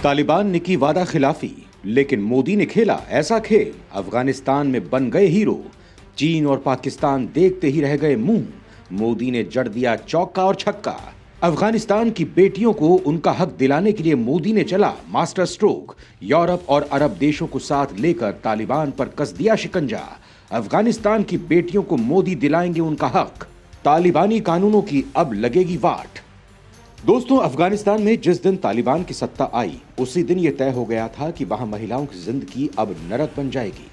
तालिबान ने की वादा खिलाफी, लेकिन मोदी ने खेला ऐसा खेल, अफगानिस्तान में बन गए हीरो। चीन और पाकिस्तान देखते ही रह गए मुंह, मोदी ने जड़ दिया चौका और छक्का। अफगानिस्तान की बेटियों को उनका हक दिलाने के लिए मोदी ने चला मास्टर स्ट्रोक। यूरोप और अरब देशों को साथ लेकर तालिबान पर कस दिया शिकंजा। अफगानिस्तान की बेटियों को मोदी दिलाएंगे उनका हक। तालिबानी कानूनों की अब लगेगी वाट। दोस्तों, अफगानिस्तान में जिस दिन तालिबान की सत्ता आई, उसी दिन यह तय हो गया था कि वहां महिलाओं की जिंदगी अब नरक बन जाएगी।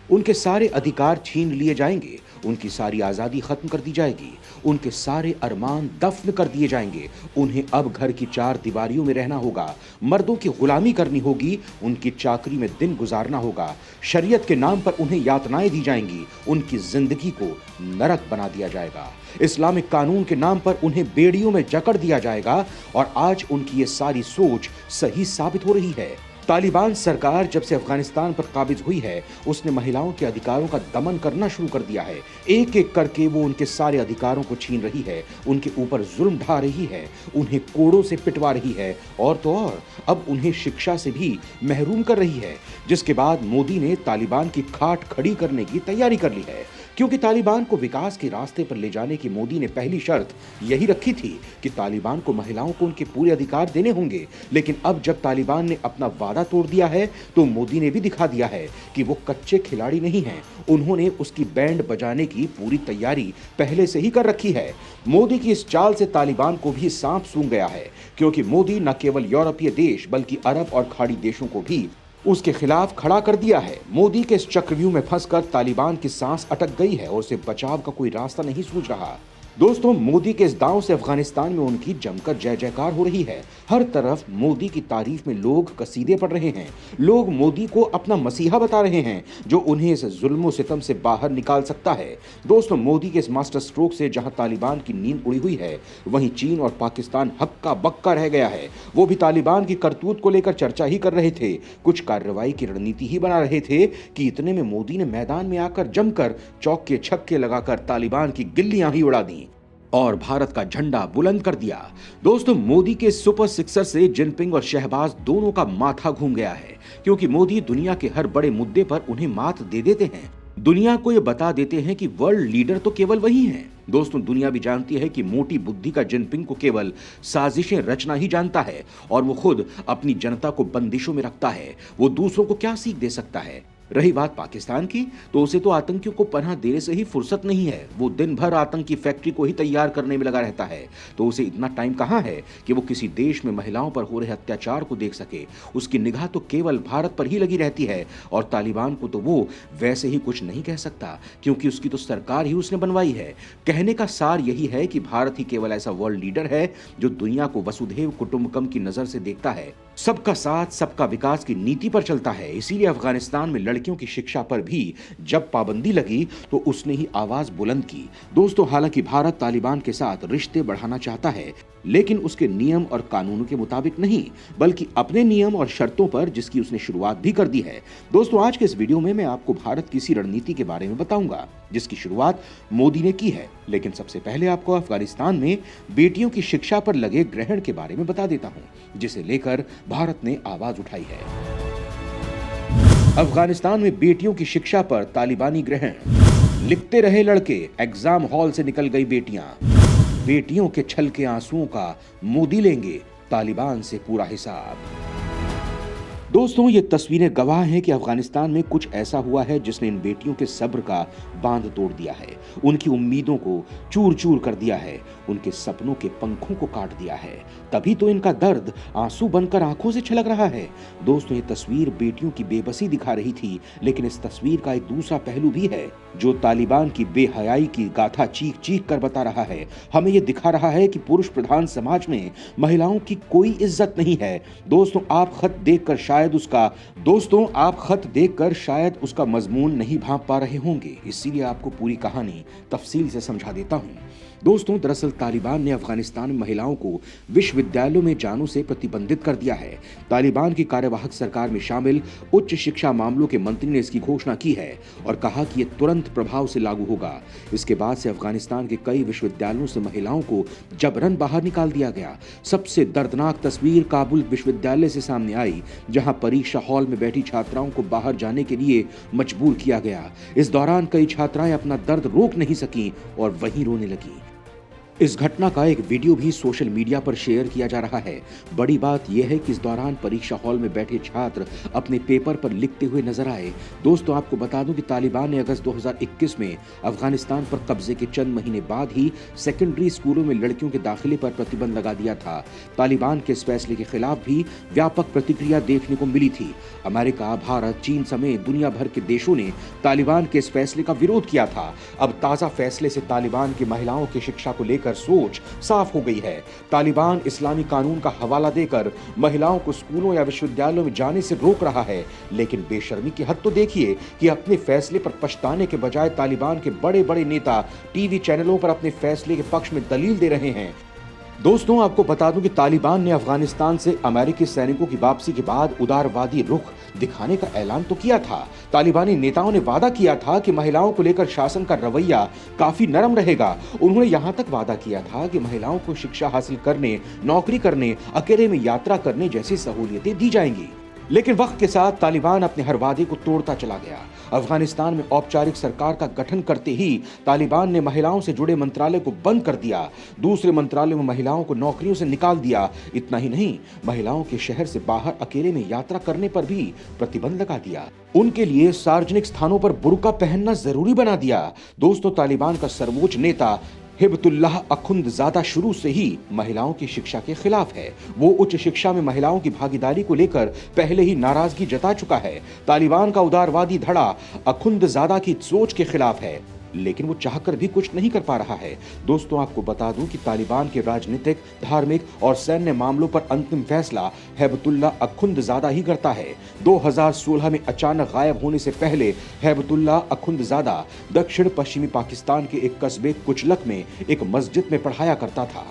उनके सारे अधिकार छीन लिए जाएंगे, उनकी सारी आजादी खत्म कर दी जाएगी, उनके सारे अरमान दफन कर दिए जाएंगे। उन्हें अब घर की चार दीवारियों में रहना होगा, मर्दों की गुलामी करनी होगी, उनकी चाकरी में दिन गुजारना होगा। शरीयत के नाम पर उन्हें यातनाएं दी जाएंगी, उनकी जिंदगी को नरक बना दिया जाएगा। इस्लामिक कानून के नाम पर उन्हें बेड़ियों में जकड़ दिया जाएगा। और आज उनकी ये सारी सोच सही साबित हो रही है। तालिबान सरकार जब से अफगानिस्तान पर काबिज हुई है, उसने महिलाओं के अधिकारों का दमन करना शुरू कर दिया है। एक एक करके वो उनके सारे अधिकारों को छीन रही है, उनके ऊपर जुल्म ढा रही है, उन्हें कोड़ों से पिटवा रही है और तो और अब उन्हें शिक्षा से भी महरूम कर रही है। जिसके बाद मोदी ने तालिबान की खाट खड़ी करने की तैयारी कर ली है, क्योंकि तालिबान को विकास के रास्ते पर ले जाने की मोदी ने पहली शर्त यही रखी थी कि तालिबान को महिलाओं को उनके पूरे अधिकार देने होंगे। लेकिन अब जब तालिबान ने अपना वादा तोड़ दिया है, तो मोदी ने भी दिखा दिया है कि वो कच्चे खिलाड़ी नहीं हैं। उन्होंने उसकी बैंड बजाने की पूरी तैयारी पहले से ही कर रखी है। मोदी की इस चाल से तालिबान को भी सांप सूंघ गया है, क्योंकि मोदी न केवल यूरोपीय देश बल्कि अरब और खाड़ी देशों को भी उसके खिलाफ खड़ा कर दिया है। मोदी के इस चक्रव्यूह में फंसकर तालिबान की सांस अटक गई है और उसे बचाव का कोई रास्ता नहीं सूझ रहा। दोस्तों, मोदी के इस दांव से अफगानिस्तान में उनकी जमकर जय जयकार हो रही है। हर तरफ मोदी की तारीफ में लोग कसीदे पढ़ रहे हैं। लोग मोदी को अपना मसीहा बता रहे हैं, जो उन्हें इस जुल्म सितम से बाहर निकाल सकता है। दोस्तों, मोदी के इस मास्टर स्ट्रोक से जहां तालिबान की नींद उड़ी हुई है, वहीं चीन और पाकिस्तान हक्का बक्का रह गया है। वो भी तालिबान की करतूत को लेकर चर्चा ही कर रहे थे, कुछ कार्रवाई की रणनीति ही बना रहे थे कि इतने में मोदी ने मैदान में आकर जमकर चौके छक्के लगाकर तालिबान की गिल्लियां ही उड़ा दी और भारत का झंडा बुलंद कर दिया। दोस्तों, मोदी के सुपर सिक्सर से जिनपिंग और शहबाज दोनों का माथा घूम गया है, क्योंकि मोदी दुनिया के हर बड़े मुद्दे पर उन्हें मात दे देते हैं। दुनिया को ये बता देते हैं कि वर्ल्ड लीडर तो केवल वही हैं। दोस्तों, दुनिया भी जानती है कि मोटी बुद्धि का जिनपिंग को केवल साजिशें रचना ही जानता है और वो खुद अपनी जनता को बंदिशों में रखता है। वो दूसरों को क्या सीख दे सकता है? रही बात पाकिस्तान की, तो उसे तो आतंकियों को पनाह देने से ही फुर्सत नहीं है। वो दिन भर आतंकी फैक्ट्री को ही तैयार करने में लगा रहता है। तो उसे इतना टाइम कहां है कि वो किसी देश में महिलाओं पर हो रहे अत्याचार को देख सके। उसकी निगाह तो केवल भारत पर ही लगी रहती है और तालिबान को तो वो वैसे ही कुछ नहीं कह सकता, क्योंकि उसकी तो सरकार ही उसने बनवाई है। कहने का सार यही है कि भारत ही केवल ऐसा वर्ल्ड लीडर है जो दुनिया को वसुधैव कुटुंबकम की नजर से देखता है, सबका साथ सबका विकास की नीति पर चलता है। इसीलिए अफगानिस्तान में लड़कियों की शिक्षा पर भी जब पाबंदी लगी, तो उसने ही आवाज बुलंद की। दोस्तों, हालांकि भारत तालिबान के साथ रिश्ते बढ़ाना चाहता है, लेकिन उसके नियम और कानूनों के मुताबिक नहीं, बल्कि अपने नियम और शर्तों पर, जिसकी उसने शुरुआत भी कर दी है। दोस्तों, आज के इस वीडियो में मैं आपको भारत की इसी रणनीति के बारे में बताऊंगा, जिसकी शुरुआत मोदी ने की है। लेकिन सबसे पहले आपको अफगानिस्तान में बेटियों की शिक्षा पर लगे ग्रहण के बारे में बता देता हूं, जिसे लेकर भारत ने आवाज उठाई है। अफगानिस्तान में बेटियों की शिक्षा पर तालिबानी ग्रहण। लिखते रहे लड़के, एग्जाम हॉल से निकल गई बेटियां। बेटियों के छल के आंसुओं का मोदी लेंगे तालिबान से पूरा हिसाब। दोस्तों, ये तस्वीरें गवाह हैं कि अफगानिस्तान में कुछ ऐसा हुआ है जिसने इन बेटियों के सब्र का बांध तोड़ दिया है, उनकी उम्मीदों को चूर चूर कर दिया है, उनके सपनों के पंखों को काट दिया है। तभी तो इनका दर्द आंसू बनकर आंखों से छलक रहा है। दोस्तों, ये तस्वीर बेटियों की बेबसी दिखा रही थी, लेकिन इस तस्वीर का एक दूसरा पहलू भी है, जो तालिबान की बेहयाई की गाथा चीख चीख कर बता रहा है। हमें यह दिखा रहा है कि पुरुष प्रधान समाज में महिलाओं की कोई इज्जत नहीं है। दोस्तों, आप खत देखकर शायद उसका मजमून नहीं भांप पा रहे होंगे, इसीलिए आपको पूरी कहानी तफसील से समझा देता हूं। दोस्तों, दरअसल तालिबान ने अफगानिस्तान में महिलाओं को विश्वविद्यालयों में जाने से प्रतिबंधित कर दिया है। तालिबान की कार्यवाहक सरकार में शामिल उच्च शिक्षा मामलों के मंत्री ने इसकी घोषणा की है और कहा कि यह तुरंत प्रभाव से लागू होगा। इसके बाद से अफगानिस्तान के कई विश्वविद्यालयों से महिलाओं को जबरन बाहर निकाल दिया गया। सबसे दर्दनाक तस्वीर काबुल विश्वविद्यालय से सामने आई, जहां परीक्षा हॉल में बैठी छात्राओं को बाहर जाने के लिए मजबूर किया गया। इस दौरान कई छात्राएं अपना दर्द रोक नहीं सकी और वहीं रोने लगी। इस घटना का एक वीडियो भी सोशल मीडिया पर शेयर किया जा रहा है। बड़ी बात यह है कि इस दौरान परीक्षा हॉल में बैठे छात्र अपने पेपर पर लिखते हुए नजर आए। दोस्तों, आपको बता दूं कि तालिबान ने अगस्त 2021 में अफगानिस्तान पर कब्जे के चंद महीने बाद ही सेकेंडरी स्कूलों में लड़कियों के दाखिले पर प्रतिबंध लगा दिया था। तालिबान के इस फैसले के खिलाफ भी व्यापक प्रतिक्रिया देखने को मिली थी। अमेरिका, भारत, चीन समेत दुनिया भर के देशों ने तालिबान के इस फैसले का विरोध किया था। अब ताजा फैसले से तालिबान की महिलाओं की शिक्षा को लेकर सोच साफ हो गई है। तालिबान इस्लामी कानून का हवाला देकर महिलाओं को स्कूलों या विश्वविद्यालयों में जाने से रोक रहा है, लेकिन बेशर्मी की हद तो देखिए कि अपने फैसले पर पछताने के बजाय तालिबान के बड़े बड़े नेता टीवी चैनलों पर अपने फैसले के पक्ष में दलील दे रहे हैं। दोस्तों, आपको बता दूं कि तालिबान ने अफगानिस्तान से अमेरिकी सैनिकों की वापसी के बाद उदारवादी रुख दिखाने का ऐलान तो किया था। तालिबानी नेताओं ने वादा किया था कि महिलाओं को लेकर शासन का रवैया काफी नरम रहेगा। उन्होंने यहां तक वादा किया था कि महिलाओं को शिक्षा हासिल करने, नौकरी करने, अकेले में यात्रा करने जैसी सहूलियतें दी जाएंगी। लेकिन वक्त के साथ तालिबान अपने हर वादे को तोड़ता चला गया। अफगानिस्तान में औपचारिक सरकार का गठन करते ही तालिबान ने महिलाओं से जुड़े मंत्रालय को बंद कर दिया। दूसरे मंत्रालय में महिलाओं को नौकरियों से निकाल दिया। इतना ही नहीं, महिलाओं के शहर से बाहर अकेले में यात्रा करने पर भी प्रतिबंध लगा दिया। उनके लिए सार्वजनिक स्थानों पर बुर्का पहनना जरूरी बना दिया। दोस्तों, तालिबान का सर्वोच्च नेता हिबतुल्लाह अखुंदजादा शुरू से ही महिलाओं की शिक्षा के खिलाफ है। वो उच्च शिक्षा में महिलाओं की भागीदारी को लेकर पहले ही नाराजगी जता चुका है। तालिबान का उदारवादी धड़ा अखुंदजादा की सोच के खिलाफ है, लेकिन वो चाहकर भी कुछ नहीं कर पा रहा है। दोस्तों, आपको बता दूं कि तालिबान के राजनीतिक, धार्मिक और सैन्य मामलों पर अंतिम फैसला हिबतुल्लाह अखुंदजादा ही करता है। 2016 में अचानक गायब होने से पहले हिबतुल्लाह अखुंदजादा दक्षिण पश्चिमी पाकिस्तान के एक कस्बे कुचलक में एक मस्जिद में पढ़ाया करता था।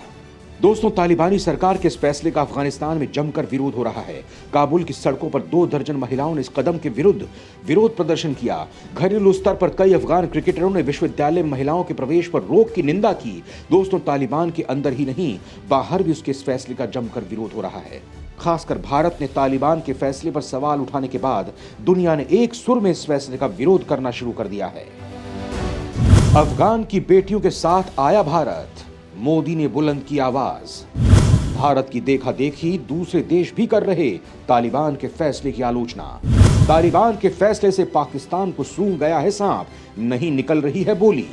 दोस्तों, तालिबानी सरकार के इस फैसले का अफगानिस्तान में जमकर विरोध हो रहा है। काबुल की सड़कों पर 2 दर्जन महिलाओं ने इस कदम के विरुद्ध विरोध प्रदर्शन किया। घरेलू स्तर पर कई अफगान क्रिकेटरों ने विश्वविद्यालय में महिलाओं के प्रवेश पर रोक की निंदा की। दोस्तों, तालिबान के अंदर ही नहीं, बाहर भी उसके इस फैसले का जमकर विरोध हो रहा है। खासकर भारत ने तालिबान के फैसले पर सवाल उठाने के बाद दुनिया ने एक सुर में इस फैसले का विरोध करना शुरू कर दिया है। अफगान की बेटियों के साथ आया भारत, मोदी ने बुलंद की आवाज। भारत की देखा देखी दूसरे देश भी कर रहे तालिबान के फैसले की आलोचना। तालिबान के फैसले से पाकिस्तान को सूंघ गया है सांप, नहीं निकल रही है बोली।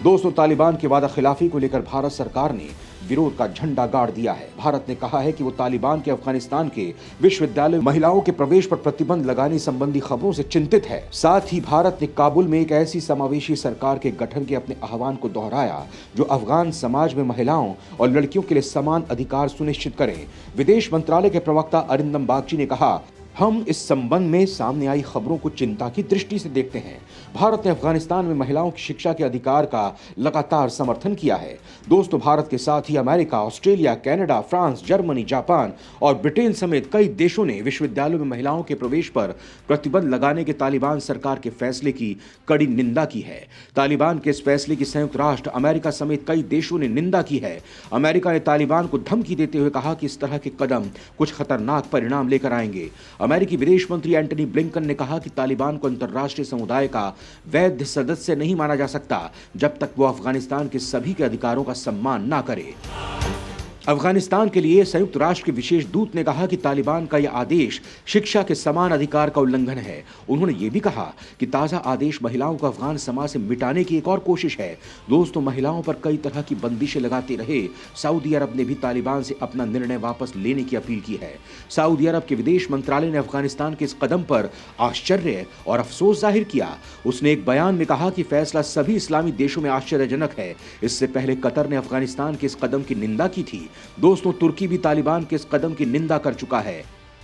दोस्तों, तालिबान की वादा खिलाफी को लेकर भारत सरकार ने विरोध का झंडा गाड़ दिया है। भारत ने कहा है कि वो तालिबान के अफगानिस्तान के विश्वविद्यालय में महिलाओं के प्रवेश पर प्रतिबंध लगाने संबंधी खबरों से चिंतित है। साथ ही भारत ने काबुल में एक ऐसी समावेशी सरकार के गठन के अपने आह्वान को दोहराया जो अफगान समाज में महिलाओं और लड़कियों के लिए समान अधिकार सुनिश्चित करे। विदेश मंत्रालय के प्रवक्ता अरिंदम बागची ने कहा, हम इस संबंध में सामने आई खबरों को चिंता की दृष्टि से देखते हैं। भारत ने अफगानिस्तान में महिलाओं की शिक्षा के अधिकार का लगातार समर्थन किया है। दोस्तों, भारत के साथ ही America, Australia, Canada, France, Germany, Japan और ब्रिटेन समेत कई देशों ने विश्वविद्यालयों में महिलाओं के प्रवेश पर प्रतिबंध लगाने के तालिबान सरकार के फैसले की कड़ी निंदा की है। तालिबान के इस फैसले की संयुक्त राष्ट्र अमेरिका समेत कई देशों ने निंदा की है। अमेरिका ने तालिबान को धमकी देते हुए कहा कि इस तरह के कदम कुछ खतरनाक परिणाम लेकर आएंगे। अमेरिकी विदेश मंत्री एंटनी ब्लिंकन ने कहा कि तालिबान को अंतर्राष्ट्रीय समुदाय का वैध सदस्य नहीं माना जा सकता जब तक वो अफगानिस्तान के सभी के अधिकारों का सम्मान ना करे। अफगानिस्तान के लिए संयुक्त राष्ट्र के विशेष दूत ने कहा कि तालिबान का यह आदेश शिक्षा के समान अधिकार का उल्लंघन है। उन्होंने ये भी कहा कि ताज़ा आदेश महिलाओं को अफगान समाज से मिटाने की एक और कोशिश है। दोस्तों, महिलाओं पर कई तरह की बंदिशें लगाते रहे सऊदी अरब ने भी तालिबान से अपना निर्णय वापस लेने की अपील की है। सऊदी अरब के विदेश मंत्रालय ने अफगानिस्तान के इस कदम पर आश्चर्य और अफसोस जाहिर किया। उसने एक बयान में कहा कि फैसला सभी इस्लामी देशों में आश्चर्यजनक है। इससे पहले कतर ने अफगानिस्तान के इस कदम की निंदा की थी। दोस्तों, तुर्की भी तालिबान के इस कदम की निंदा कर चुका है।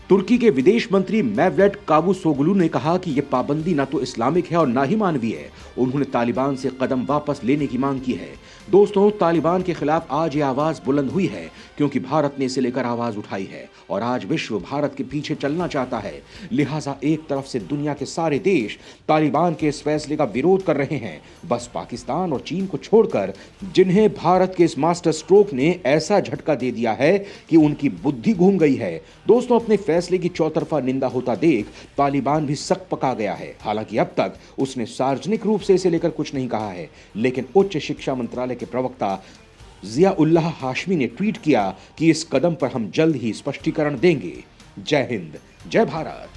तुर्की के विदेश मंत्री मेवलेट कावुसोगलू ने कहा कि यह पाबंदी न तो इस्लामिक है और न ही मानवीय है। उन्होंने तालिबान से कदम वापस लेने की मांग की है। दोस्तों, तालिबान के खिलाफ आज ये आवाज बुलंद हुई है क्योंकि भारत ने इसे लेकर आवाज उठाई है और आज विश्व भारत के पीछे चलना चाहता है। लिहाजा एक तरफ से दुनिया के सारे देश तालिबान के इस फैसले का विरोध कर रहे हैं, बस पाकिस्तान और चीन को छोड़कर, जिन्हें भारत के इस मास्टर स्ट्रोक ने ऐसा झटका दे दिया है कि उनकी बुद्धि घूम गई है। दोस्तों, अपने फैसले की चौतरफा निंदा होता देख तालिबान भी सक पका गया है। हालांकि अब तक उसने सार्वजनिक रूप से इसे लेकर कुछ नहीं कहा है, लेकिन उच्च शिक्षा मंत्रालय के प्रवक्ता जिया-उल्लाह हाशमी ने ट्वीट किया कि इस कदम पर हम जल्द ही स्पष्टीकरण देंगे। जय हिंद, जय भारत।